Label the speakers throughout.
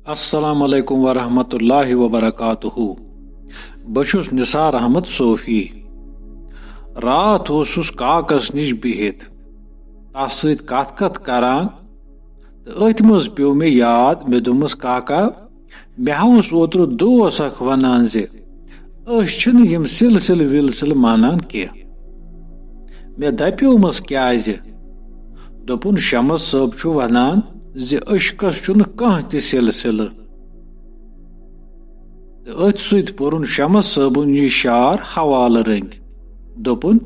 Speaker 1: अस्सलामु अलैकुम वरहमतुल्लाहि वबरकातुहू। बशुस निसार अहमद सोफी। रात ओसुस काकस निश बिहित तस सत कथ करान तो अथ मज पेव मे याद मे दोमस काका मे हाउस ओत्र दोस अख वनान जे अस छन यम सिलसिल विलसिल मानान के मे दप्योमस क्याज दोपुन शमस सब छु वनान जे अशकस छुन कह ति सिलसिल तो अथ सत पुरुन शमस सबुन यह शार हवाल रंग दोपुन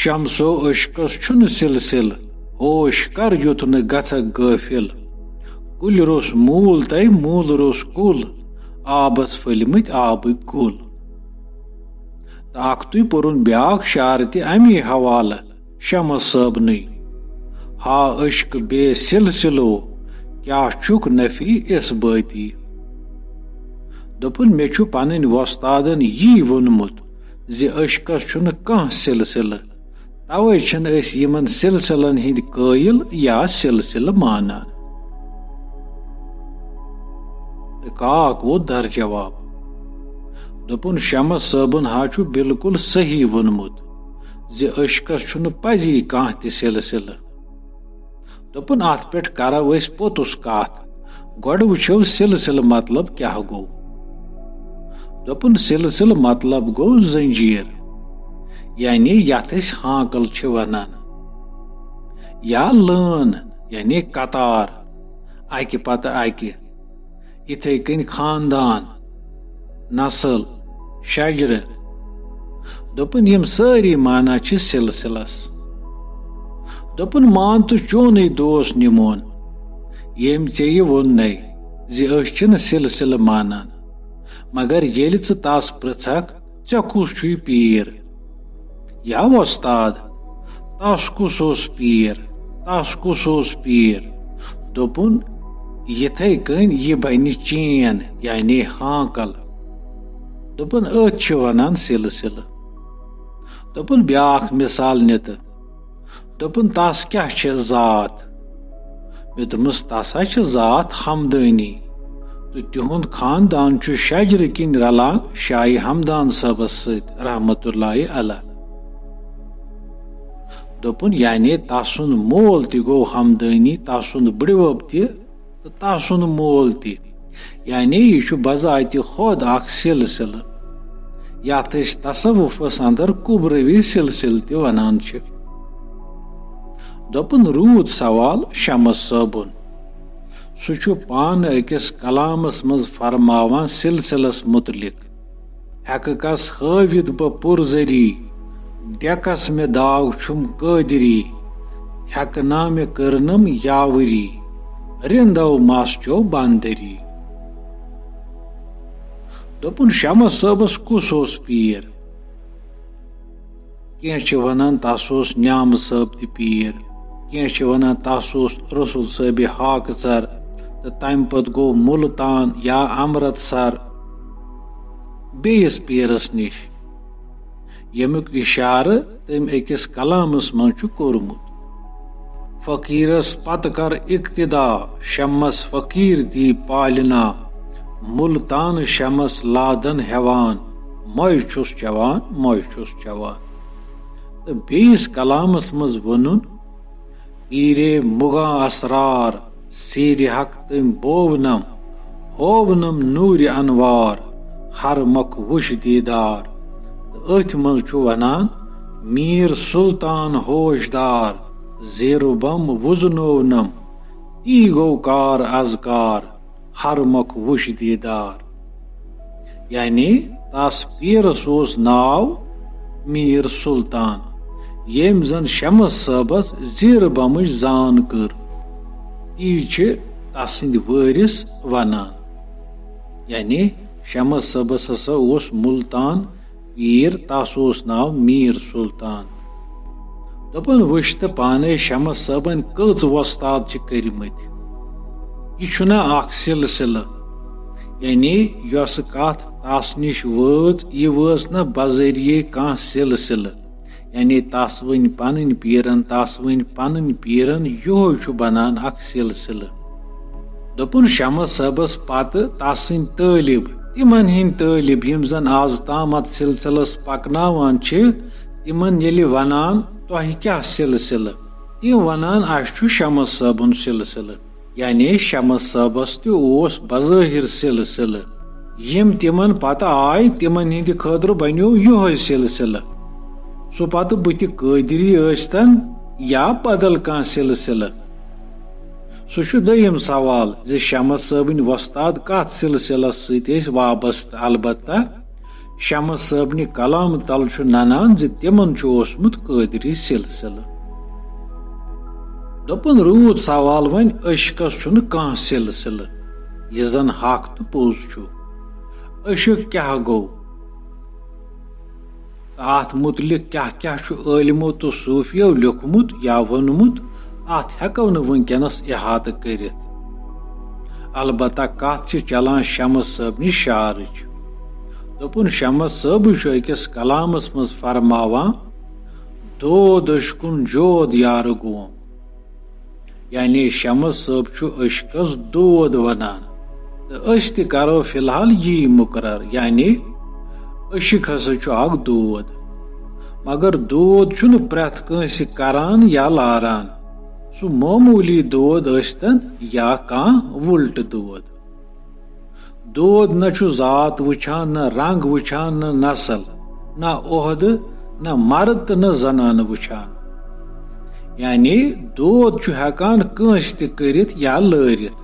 Speaker 1: शमसो अशकस छुन सिलसिल होश कर युत न गछक गाफिल कुल रोस मूल तय मूल रोस कुल आबस फलिमत आबक कुल ताकतु पुरुन ब्याक शार ति अमी हवाल शमस सबन हा अश्क बे सिलसिलो क्या चुक नफी इस बाती दोपुन मे छु पन्न वस्तादन यी वोनमुत जे अश्कस छुन कह सिलसिल तवे छन अस यमन सिलसिलन हिंद कायल या सिलसिल मानान। काक वो दर जवाब दोपुन शमस सबन हा छु बिल्कुल सही वोनमुत जे अश्कस छुन पजी कह ति सिलसिल दोपुन अत पे करो अस पोतुस कथ गोड वुछो सिलसिल मतलब क्या गो दोपुन सिलसिल मतलब गो जंजीर यानी यथ हाकल छ वनान या लान यानी कतार अकि पत अकि इथे कन खानदान नस्ल शजर दोपुन यम सारी माना छ सिलसिलस दोपुन मान तो चोन दोस निमोन यम ये वोन जे अन सिलसिल मानान मगर येल तस पृथक चे कुस छु पीर या वस्ताद तस कुस पीर तस कुस पीर दोपुन यथे कन यह बन चेन यानी हाकल दोपुन अथ वनान सिलसिल दोपुन ब्याख मिसाल नित दोपुन तस क्या जात मे दोमस तसा जात हमदनी तो तिहुंद खानदान छु शजर किन रलान शाही हमदान सबस सत रहमतुल्लाहि अलैह दोपुन यानी तसुन मोल ति गो हमदनी तसुन बड़वब ति तो तसुन मोल ति यानी यह छु बजाति खुद अख सिलसिल यथ तसव्वुफस अंदर कुबरवी सिलसिल ति वनान छ। दोपुन रूद सवाल शमस सबुन सु पान अकिस कलामस मज फरमावान सिलसिलस मुतलिक हककस हाविद ब पुरजरी डेकस में दाव छुम कदरी हकना में करनम यावरी रिंदव मास्चो बांदरी दोपुन शमस सबस कुस पीर कह वनान तस न्याम सब ति पीर कह वनान तस रसूल साहब हाक सर तो तम पत गो मुल्तान या अमृतसर बेस पीरस निश यमुक इशार तम अकिस कलामस मज कोरमुत फकीरस पत कर इक्तिदा शमस फकीर दी पालना मुल्तान शमस लादन हेवान मज छुस चवान मज छुस चवान तो बेस कलामस मज वनुन पीरे मुगा असरार सीर हक तम बोवनम होवनम नूर अनवार हर मक वुश दीदार तो अथ मज छु वनान मीर सुल्तान होशदार जेरुबम वुजनोवनम ती गो कार अजकार हर मक वुश दीदार यानी तस पीरस ओस नाव मीर सुल्तान येम जन शमस सबस जीर बमच जान कर ती तसिंद वारिस वनान यानी शमस सबस हसा ओस मुल्तान पीर तस ओस नाव मीर सुल्तान दोपन वुश तो पाने शमस सबन कच वस्ताद करमत यह छुना अख सिलसिल यानी यस कथ तस निश वच यह वच न बजरिये कह सिलसिल यानी तस वन पन्न पीरन यो बनान अख सिलसिल दोपुन शमस सबस पत तसिन तालिब तिमन हिंद तालिब यम जन आज ताम अत सिलसिलस पकनावान छ तिमन येलि वनान तोह क्या सिलसिल तिम वनान अशु शमस सबुन सिलसिल यानी शमस सबस त ओस बज़ाहिर सिलसिल यम तिमन पत आय तिमन हिंद खतर बन्यो यो सिलसिल सो पत बुत कादरी अस्तन या बदल कह सिलसिल सह दयम सवाल जे शमस सबन वस्ताद कत सिलसिलस सत वाबस्त अलबत्ता शमस सबन कलाम तल ननान जे तिमन ओसमुत कादरी सिलसिल दोपन रूद सवाल वन अशकस छुन कह सिलसिल यह जन हक तो पोज छु अशक क्या गो अत मुतलिक क्या क्या आलिमो तो सूफियो लिखमुत या वनमुत अत हेको न वनकनस इहात करित अलबत्ता कत चलान शमस सबनि शारच दोपुन शमस सब अकिस कलामस मज फरमावान दोद अशकुन जोद यार गोम यानी शमस सब अशकस दोद वनान तो अस त करो फिलहाल यी मुकरर यानी अशक हसा अख दोद मगर दोद छुन प्रेथ कंस करान या लारान सु मामूली दोद अस्तन या कह उल्ट दोद दोद न जात वुछान न रंग वुछान न नस्ल न ओहद न मर्द न जनान वुछान यानी दोद हेकान कंस त करित या लरित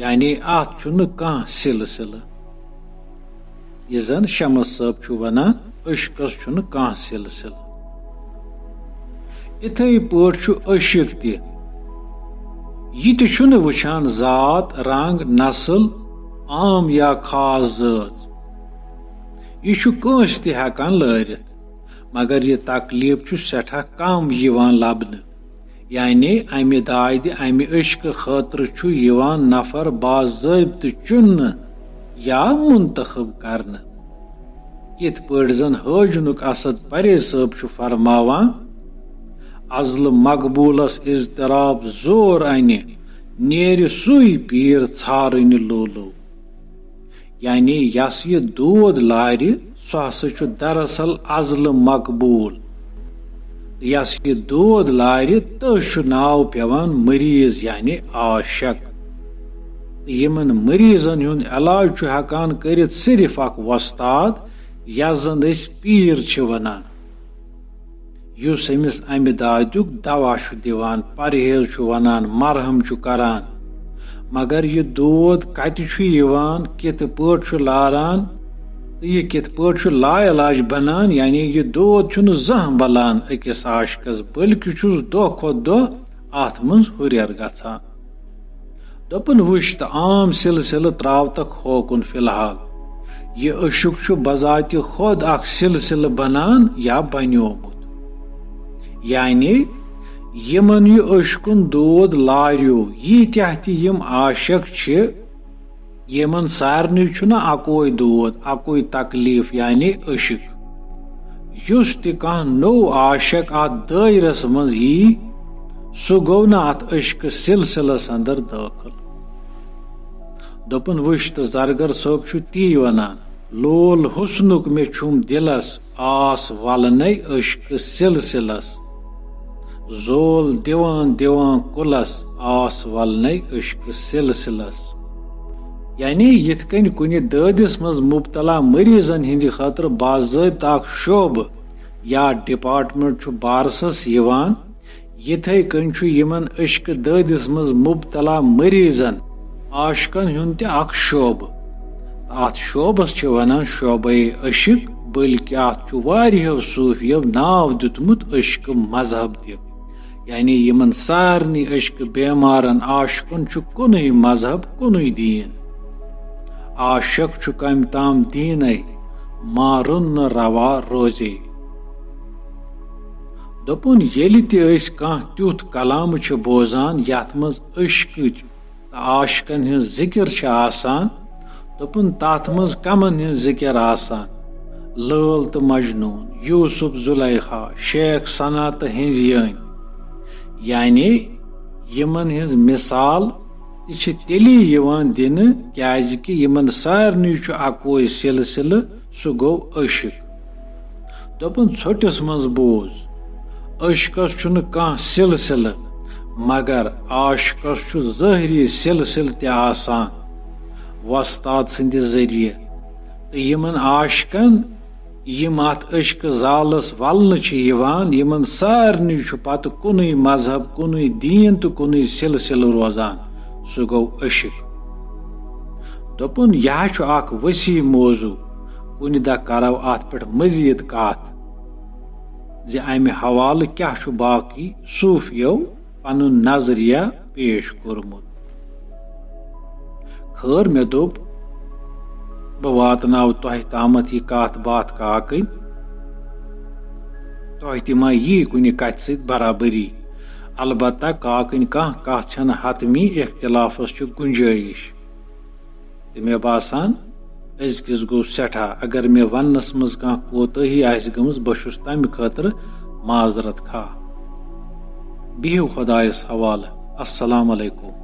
Speaker 1: यानी अत छुन कह सिलसिल यह जन शमस सब वनान अशकस छुन कह सिलसिल इथे पट अशक त छुन वुछान जात रंग नस्ल आम या खास जात यह कंस त हेकान लरित मगर यह तकलीफ सठा कम यिवान लबन यानी अमि दाद अमि अशक खतर नफर बाज़ाब्त चुन या मुंतखब करन यथ पट जन हाजुनुक असद परे सब फरमावान अजल मकबूलस इज़तराब जोर अने नेर सुई पीर छारन लोलो यानी यस यह दोद लार सह हसा दरअसल अजल मकबूल यस यह दोद लार तस नाव पेवान मरीज यानी आशक यमन मरीजन हुंद इलाज हेकान करित सिर्फ अख वस्ताद यस जन पीर वनान युस अमिस अमि दादुक दवा दिवान परहेज वनान मरहम करान मगर यह दोद कत कित पट लारान तो यह कित पट लाइलाज बनान यानी यह दोद छुन जह बलान अकिस आशकस बल्कि दो खो दो अत मज हुरियर गछान दोपन वुछ तो आम सिलसिल त्रावतक होकुन फिलहाल यह अशुक बजात खुद अख सिलसिल बनान या बन्योमुत यानी यमन यह अशकुन दोद लार्यो यीत्याह ति यम आशक यमन सारनी छुना अकोई दोद अकोई तकलीफ यानी अशक युस ति कह नो आशक अत दायरस मज यी सु गो न अत अशक सिलसिलस अंदर दाखिल दोपन वुछ तो जरगर सब ती वनान लोल हुस्नुक मे छुम दिलस आस वलने अशक सिलसिलस जोल दिवान दिवान कुलस आस वलने अशक सिलसिलस यानी यथ कन कुन दादिस मज मुबतला मरीजन हिंद खतर बाज़ाब्त अख शोब या डिपार्टमेंट बारसस यवान यथे कन यमन अशक दादिस मज मुबतला मरीजन आशकन हुंद त अख शोब अत शोबस वनान शोबे अशक बल्कि अत वारियो सूफियो नाव दुतमुत अशक मजहब त यानी यमन सारनी अशक बेमारन आशकन कुन मजहब कुन दीन आशक कम ताम दीन मारुन न रवा रोजे दोपुन येलि ते तुथ कलाम बोजान यथ मज अशक आशकन हिंज जिक्र आसान दोपुन तथ मज कमन हिंज जिक्र आसान लल तो मजनून यूसुफ जुलैखा शेख सना तो हिंज यानी यमन हिंज मिसाल तेली दिन क्याजि यमन सारनी अकोई सिलसिल सु गो अशिक दोपन छोटिस मज बोज अशकस छुन कां सिलसिल मगर आशकस छु ज़ाहिरी सिलसिल ते आसान वस्ताद सिंद जरिए तो यमन आशकन यम अत अशक जालस वलन यमन सारनी पत कुन मजहब कुन दीन तो कुन सिलसिल रोजान सु गो अशिक दोपन यह अख वसी मौजू कुन दा करो अत पे मजीद कत जे अमि हवाल क्या बाकी सूफियों पन नजरिया पेश कोरमुत खैर मे दोप बह वातनाव तोह तामत यह कत बात काकन तोह ति मा यी कुन कथ सत बराबरी अलबत्ता काकन कह कथ छन हतमी इख्तिलाफस छु गुंजाइश तो मे बासान अजकिस गो सठा अगर मे वनस मज कह कोताही आस गमज बशुस तम खतर माजरत खा बिहु खुदायस हवाले अस्सलाम अलैकुम।